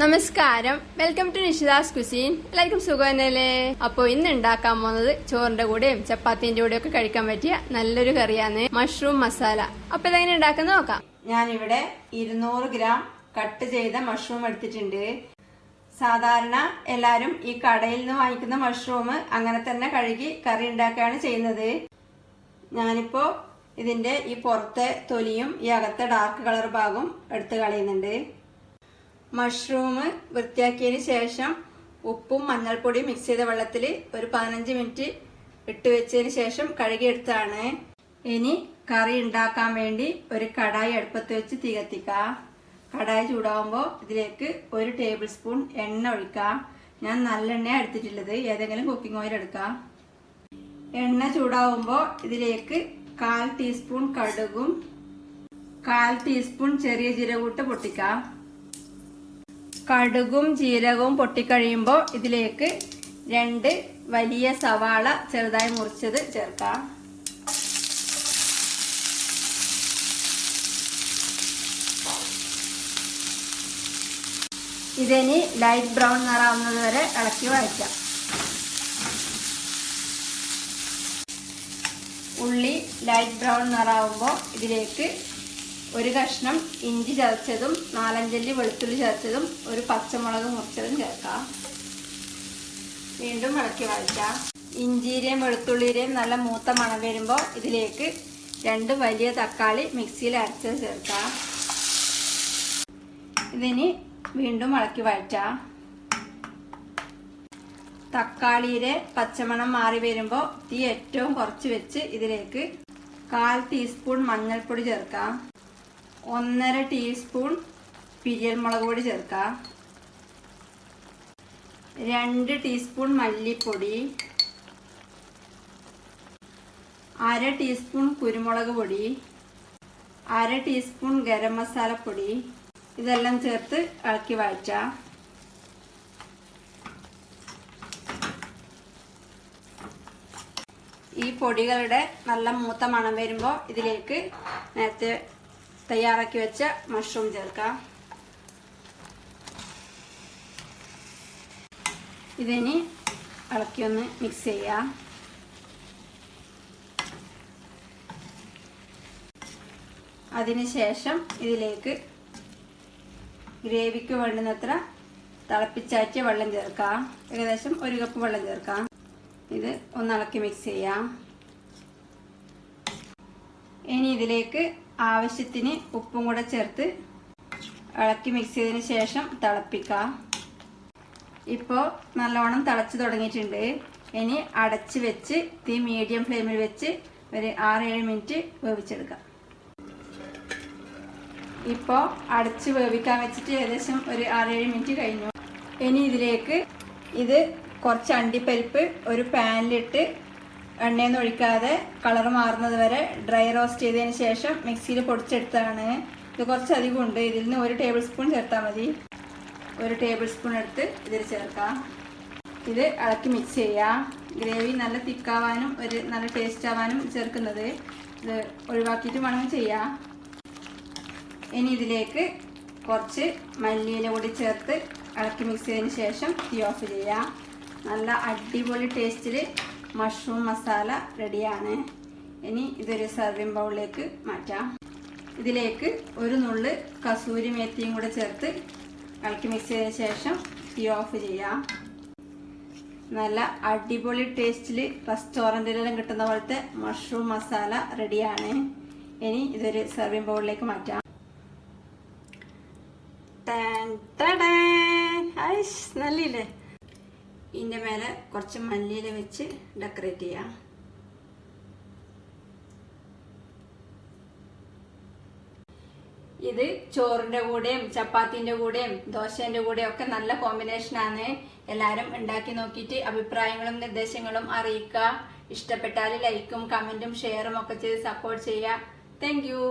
നമസ്കാരം, welcome to നിഷിതാസ് cuisine. എല്ലാവർക്കും സുഖമല്ലേ? അപ്പോൾ ഇന്ന് ഉണ്ടാക്കാൻ പോകുന്നത് ചോറിന്റെ കൂടെയും ചപ്പാത്തിന്റെ കൂടെയും ഒക്കെ കഴിക്കാൻ പറ്റിയ നല്ലൊരു കറിയാണ്, മഷ്റൂം മസാല. അപ്പൊ ഇതെങ്ങനെ ഉണ്ടാക്കുന്ന നോക്കാം. ഞാനിവിടെ 200 ഗ്രാം കട്ട് ചെയ്ത മഷ്റൂം എടുത്തിട്ടുണ്ട്. സാധാരണ എല്ലാരും ഈ കടയിൽ നിന്ന് വാങ്ങിക്കുന്ന മഷ്റൂം അങ്ങനെ തന്നെ കഴുകി കറി ഉണ്ടാക്കുകയാണ് ചെയ്യുന്നത്. ഞാനിപ്പോ ഇതിന്റെ ഈ പുറത്തെ തൊലിയും ഈ അകത്തെ ഡാർക്ക് കളർ ഭാഗവും എടുത്ത് കളയുന്നുണ്ട്. മഷ്റൂം വൃത്തിയാക്കിയതിന് ശേഷം ഉപ്പും മഞ്ഞൾപ്പൊടിയും മിക്സ് ചെയ്ത വെള്ളത്തിൽ ഒരു 15 മിനിറ്റ് ഇട്ട് വെച്ചതിന് ശേഷം കഴുകിയെടുത്താണ്. ഇനി കറി ഉണ്ടാക്കാൻ വേണ്ടി ഒരു കടായി അടുപ്പത്ത് വെച്ച് തീ കത്തിക്കാം. കടായി ചൂടാവുമ്പോൾ ഇതിലേക്ക് 1 ടേബിൾ സ്പൂൺ എണ്ണ ഒഴിക്കാം. ഞാൻ നല്ലെണ്ണ എടുത്തിട്ടുള്ളത്, ഏതെങ്കിലും കുക്കിംഗ് ഓയിൽ എടുക്കാം. എണ്ണ ചൂടാവുമ്പോൾ ഇതിലേക്ക് 1/4 ടീസ്പൂൺ കടുകും 1/4 ടീസ്പൂൺ ചെറിയ ജീരകം പൊട്ടിക്കാം. കടുകും ജീരകവും പൊട്ടിക്കഴിയുമ്പോൾ ഇതിലേക്ക് 2 വലിയ സവാള ചെറുതായി മുറിച്ചത് ചേർക്കാം. ഇതിനി ലൈറ്റ് ബ്രൗൺ നിറാവുന്നത് വരെ ഇളക്കി വഴറ്റാം. ഉള്ളി ലൈറ്റ് ബ്രൗൺ നിറാവുമ്പോൾ ഇതിലേക്ക് 1 കഷ്ണം ഇഞ്ചി ചതച്ചതും 4-5 അല്ലി വെളുത്തുള്ളി ചതച്ചതും 1 പച്ചമുളക് മുറിച്ചതും ചേർക്കാം. വീണ്ടും ഇളക്കി വഴറ്റാം. ഇഞ്ചിയുടെയും വെളുത്തുള്ളിയുടെയും നല്ല മൂത്ത മണം വരുമ്പോൾ ഇതിലേക്ക് 2 വലിയ തക്കാളി മിക്സിയിൽ അരച്ചത് ചേർക്കാം. ഇതിനി വീണ്ടും ഇളക്കി വഴറ്റാം. തക്കാളിയുടെ പച്ചമണം മാറി വരുമ്പോൾ തീ ഏറ്റവും കുറച്ച് വെച്ച് ഇതിലേക്ക് 1/4 ടീസ്പൂൺ മഞ്ഞൾപ്പൊടി ചേർക്കാം. 1/2 ടീസ്പൂൺ പിരിയൽമുളക് പൊടി ചേർക്കാം. 2 ടീസ്പൂൺ മല്ലിപ്പൊടി, 1/2 ടീസ്പൂൺ കുരുമുളക് പൊടി, 1/2 ടീസ്പൂൺ ഗരം മസാലപ്പൊടി, ഇതെല്ലാം ചേർത്ത് ഇളക്കി വഴറ്റാം. ഈ പൊടികളുടെ നല്ല മൂത്ത മണം വരുമ്പോൾ ഇതിലേക്ക് നേരത്തെ തയ്യാറാക്കി വെച്ച മഷ്റൂം ചേർക്കാം. ഇതിനി ഇളക്കി ഒന്ന് മിക്സ് ചെയ്യാം. അതിനുശേഷം ഇതിലേക്ക് ഗ്രേവിക്ക് വേണ്ടുന്നത്ര തിളപ്പിച്ചാറ്റിയ വെള്ളം ചേർക്കാം. ഏകദേശം 1 കപ്പ് വെള്ളം ചേർക്കാം. ഇത് ഒന്ന് ഇളക്കി മിക്സ് ചെയ്യാം. ഇനി ഇതിലേക്ക് ആവശ്യത്തിന് ഉപ്പും കൂടെ ചേർത്ത് ഇളക്കി മിക്സ് ചെയ്തതിന് ശേഷം തിളപ്പിക്കാം. ഇപ്പോൾ നല്ലോണം തിളച്ച് തുടങ്ങിയിട്ടുണ്ട്. ഇനി അടച്ച് വെച്ച് തീ മീഡിയം ഫ്ലെയിമിൽ വെച്ച് ഒരു 6-7 മിനിറ്റ് വേവിച്ചെടുക്കാം. ഇപ്പോൾ അടച്ച് വേവിക്കാൻ വെച്ചിട്ട് ഏകദേശം ഒരു 6-7 മിനിറ്റ് കഴിഞ്ഞു. ഇനി ഇതിലേക്ക് കുറച്ച് അണ്ടിപ്പരിപ്പ് ഒരു പാനിലിട്ട് എണ്ണയൊന്നും ഒഴിക്കാതെ കളർ മാറുന്നത് വരെ ഡ്രൈ റോസ്റ്റ് ചെയ്തതിന് ശേഷം മിക്സിയിൽ പൊടിച്ചെടുത്താണ്. ഇത് കുറച്ചധികം ഉണ്ട്. ഇതിൽ നിന്ന് 1 ടേബിൾ സ്പൂൺ ചേർത്താൽ മതി. 1 ടേബിൾ സ്പൂൺ എടുത്ത് ഇതിൽ ചേർക്കാം. ഇത് ഇളക്കി മിക്സ് ചെയ്യാം. ഗ്രേവി നല്ല തിക്കാവാനും ഒരു നല്ല ടേസ്റ്റ് ആവാനും ചേർക്കുന്നത്. ഇത് ഒഴിവാക്കിയിട്ട് വേണമെങ്കിൽ ചെയ്യാം. ഇനി ഇതിലേക്ക് കുറച്ച് മല്ലിയില കൂടി ചേർത്ത് ഇളക്കി മിക്സ് ചെയ്തതിന് ശേഷം തീ ഓഫ് ചെയ്യാം. നല്ല അടിപൊളി ടേസ്റ്റിൽ മഷ്റൂം മസാല റെഡിയാണ്. ഇനി ഇതൊരു സർവിംഗ് ബൗളിലേക്ക് മാറ്റാം. ഇതിലേക്ക് 1 നുള്ള് കസൂരി മേത്തിയും കൂടെ ചേർത്ത് ഇളക്കി മിക്സ് ചെയ്തതിന് ശേഷം തീ ഓഫ് ചെയ്യാം. നല്ല അടിപൊളി ടേസ്റ്റിൽ റെസ്റ്റോറൻറ്റിലെല്ലാം കിട്ടുന്ന പോലത്തെ മഷ്റൂം മസാല റെഡിയാണ്. ഇനി ഇതൊരു സർവിംഗ് ബൗളിലേക്ക് മാറ്റാം. നല്ലില്ലേ? ഇതിന്റെ മേലെ കുറച്ച് മല്ലിയില വെച്ച് ഡെക്കറേറ്റ് ചെയ്യാം. ഇത് ചോറിന്റെ കൂടെയും ചപ്പാത്തിന്റെ കൂടെയും ദോശന്റെ കൂടെയും ഒക്കെ നല്ല കോമ്പിനേഷനാണ്. എല്ലാരും ഉണ്ടാക്കി നോക്കിയിട്ട് അഭിപ്രായങ്ങളും നിർദ്ദേശങ്ങളും അറിയിക്കുക. ഇഷ്ടപ്പെട്ടാൽ ലൈക്കും കമന്റും ഷെയറും ഒക്കെ ചെയ്ത് സപ്പോർട്ട് ചെയ്യുക. Thank you.